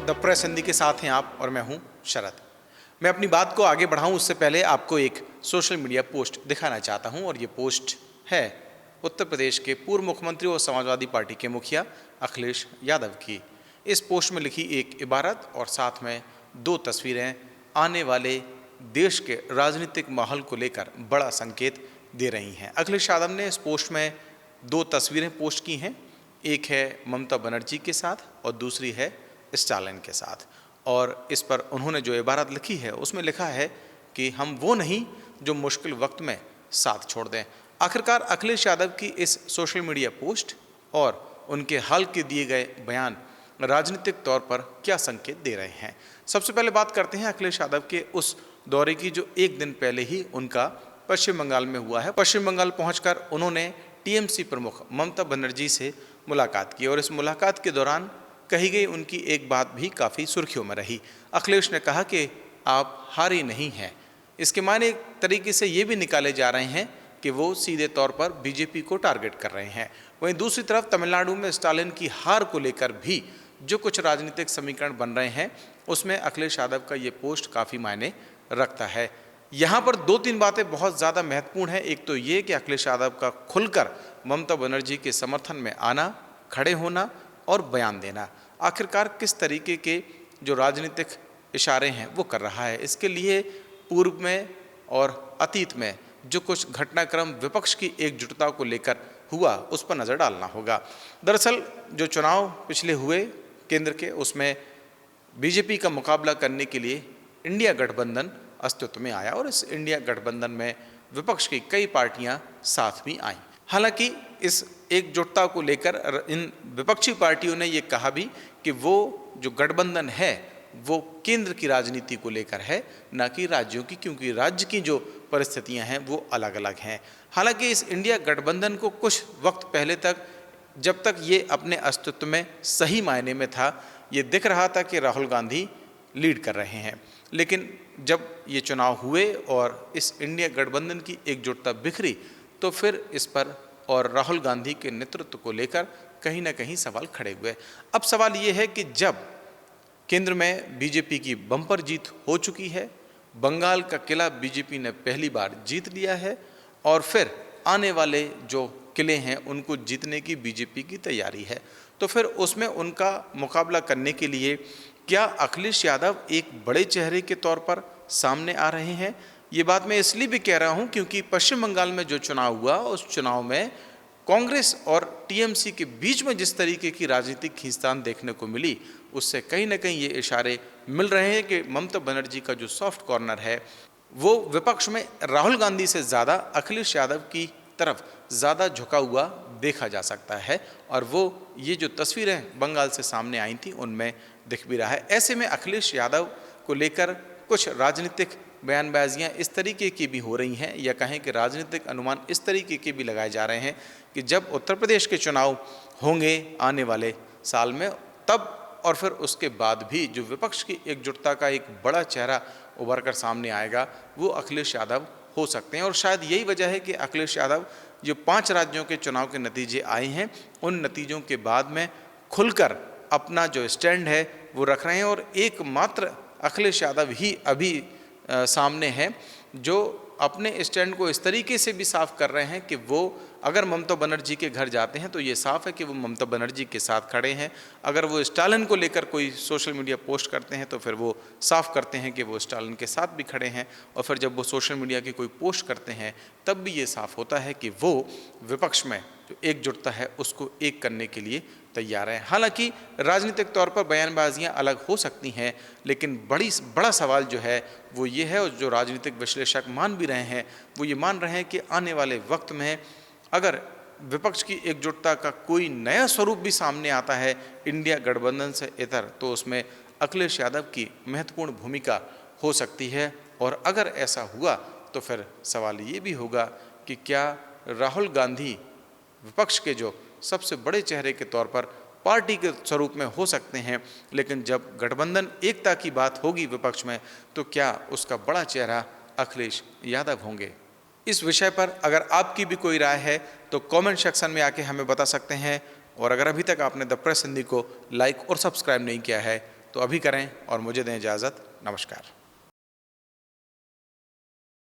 The press Hindi के साथ हैं आप और मैं हूं शरद। मैं अपनी बात को आगे बढ़ाऊं उससे पहले आपको एक सोशल मीडिया पोस्ट दिखाना चाहता हूं और ये पोस्ट है उत्तर प्रदेश के पूर्व मुख्यमंत्री और समाजवादी पार्टी के मुखिया अखिलेश यादव की। इस पोस्ट में लिखी एक इबारत और साथ में दो तस्वीरें आने वाले देश के राजनीतिक माहौल को लेकर बड़ा संकेत दे रही हैं। अखिलेश यादव ने इस पोस्ट में दो तस्वीरें पोस्ट की हैं, एक है ममता बनर्जी के साथ और दूसरी है स्टालिन के साथ। और इस पर उन्होंने जो इबारत लिखी है उसमें लिखा है कि हम वो नहीं जो मुश्किल वक्त में साथ छोड़ दें। आखिरकार अखिलेश यादव की इस सोशल मीडिया पोस्ट और उनके हाल के दिए गए बयान राजनीतिक तौर पर क्या संकेत दे रहे हैं। सबसे पहले बात करते हैं अखिलेश यादव के उस दौरे की जो एक दिन पहले ही उनका पश्चिम बंगाल में हुआ है। पश्चिम बंगाल पहुंचकर उन्होंने टीएमसी प्रमुख ममता बनर्जी से मुलाकात की और इस मुलाकात के दौरान कही गई उनकी एक बात भी काफ़ी सुर्खियों में रही। अखिलेश ने कहा कि आप हारे नहीं हैं। इसके मायने एक तरीके से ये भी निकाले जा रहे हैं कि वो सीधे तौर पर बीजेपी को टारगेट कर रहे हैं। वहीं दूसरी तरफ तमिलनाडु में स्टालिन की हार को लेकर भी जो कुछ राजनीतिक समीकरण बन रहे हैं उसमें अखिलेश यादव का ये पोस्ट काफ़ी मायने रखता है। यहाँ पर दो तीन बातें बहुत ज़्यादा महत्वपूर्ण हैं। एक तो ये कि अखिलेश यादव का खुलकर ममता बनर्जी के समर्थन में आना, खड़े होना और बयान देना आखिरकार किस तरीके के जो राजनीतिक इशारे हैं वो कर रहा है। इसके लिए पूर्व में और अतीत में जो कुछ घटनाक्रम विपक्ष की एकजुटता को लेकर हुआ उस पर नज़र डालना होगा। दरअसल जो चुनाव पिछले हुए केंद्र के उसमें बीजेपी का मुकाबला करने के लिए इंडिया गठबंधन अस्तित्व में आया और इस इंडिया गठबंधन में विपक्ष की कई पार्टियां साथ भी आईं। हालांकि इस एकजुटता को लेकर इन विपक्षी पार्टियों ने ये कहा भी कि वो जो गठबंधन है वो केंद्र की राजनीति को लेकर है, ना कि राज्यों की, क्योंकि राज्य की जो परिस्थितियां हैं वो अलग अलग हैं। हालांकि इस इंडिया गठबंधन को कुछ वक्त पहले तक, जब तक ये अपने अस्तित्व में सही मायने में था, ये दिख रहा था कि राहुल गांधी लीड कर रहे हैं। लेकिन जब ये चुनाव हुए और इस इंडिया गठबंधन की एकजुटता बिखरी तो फिर इस पर और राहुल गांधी के नेतृत्व को लेकर कहीं ना कहीं सवाल खड़े हुए। अब सवाल ये है कि जब केंद्र में बीजेपी की बम्पर जीत हो चुकी है, बंगाल का किला बीजेपी ने पहली बार जीत लिया है और फिर आने वाले जो किले हैं उनको जीतने की बीजेपी की तैयारी है, तो फिर उसमें उनका मुकाबला करने के लिए क्या अखिलेश यादव एक बड़े चेहरे के तौर पर सामने आ रहे हैं। ये बात मैं इसलिए भी कह रहा हूं क्योंकि पश्चिम बंगाल में जो चुनाव हुआ उस चुनाव में कांग्रेस और टीएमसी के बीच में जिस तरीके की राजनीतिक खींचतान देखने को मिली उससे कहीं ना कहीं ये इशारे मिल रहे हैं कि ममता बनर्जी का जो सॉफ्ट कॉर्नर है वो विपक्ष में राहुल गांधी से ज़्यादा अखिलेश यादव की तरफ ज़्यादा झुका हुआ देखा जा सकता है और वो ये जो तस्वीरें बंगाल से सामने आई थी उनमें दिख भी रहा है। ऐसे में अखिलेश यादव को लेकर कुछ राजनीतिक बयानबाजियां इस तरीके की भी हो रही हैं या कहें कि राजनीतिक अनुमान इस तरीके के भी लगाए जा रहे हैं कि जब उत्तर प्रदेश के चुनाव होंगे आने वाले साल में तब और फिर उसके बाद भी जो विपक्ष की एकजुटता का एक बड़ा चेहरा उभर कर सामने आएगा वो अखिलेश यादव हो सकते हैं। और शायद यही वजह है कि अखिलेश यादव जो 5 राज्यों के चुनाव के नतीजे आए हैं उन नतीजों के बाद में खुलकर अपना जो स्टैंड है वो रख रहे हैं और एकमात्र अखिलेश यादव ही अभी सामने है जो अपने स्टैंड को इस तरीके से भी साफ कर रहे हैं कि वो अगर ममता बनर्जी के घर जाते हैं तो ये साफ है कि वो ममता बनर्जी के साथ खड़े हैं। अगर वो स्टालिन को लेकर कोई सोशल मीडिया पोस्ट करते हैं तो फिर वो साफ करते हैं कि वो स्टालिन के साथ भी खड़े हैं और फिर जब वो सोशल मीडिया की कोई पोस्ट करते हैं तब भी ये साफ होता है कि वो विपक्ष में जो एकजुटता है उसको एक करने के लिए तैयार है। हालांकि राजनीतिक तौर पर बयानबाजियां अलग हो सकती हैं लेकिन बड़ा सवाल जो है वो ये है और जो राजनीतिक विश्लेषक मान भी रहे हैं वो ये मान रहे हैं कि आने वाले वक्त में अगर विपक्ष की एकजुटता का कोई नया स्वरूप भी सामने आता है इंडिया गठबंधन से इतर तो उसमें अखिलेश यादव की महत्वपूर्ण भूमिका हो सकती है। और अगर ऐसा हुआ तो फिर सवाल ये भी होगा कि क्या राहुल गांधी विपक्ष के जो सबसे बड़े चेहरे के तौर पर पार्टी के स्वरूप में हो सकते हैं लेकिन जब गठबंधन एकता की बात होगी विपक्ष में तो क्या उसका बड़ा चेहरा अखिलेश यादव होंगे। इस विषय पर अगर आपकी भी कोई राय है तो कमेंट सेक्शन में आके हमें बता सकते हैं और अगर अभी तक आपने द प्रेस हिंदी को लाइक और सब्सक्राइब नहीं किया है तो अभी करें और मुझे दें इजाज़त। नमस्कार।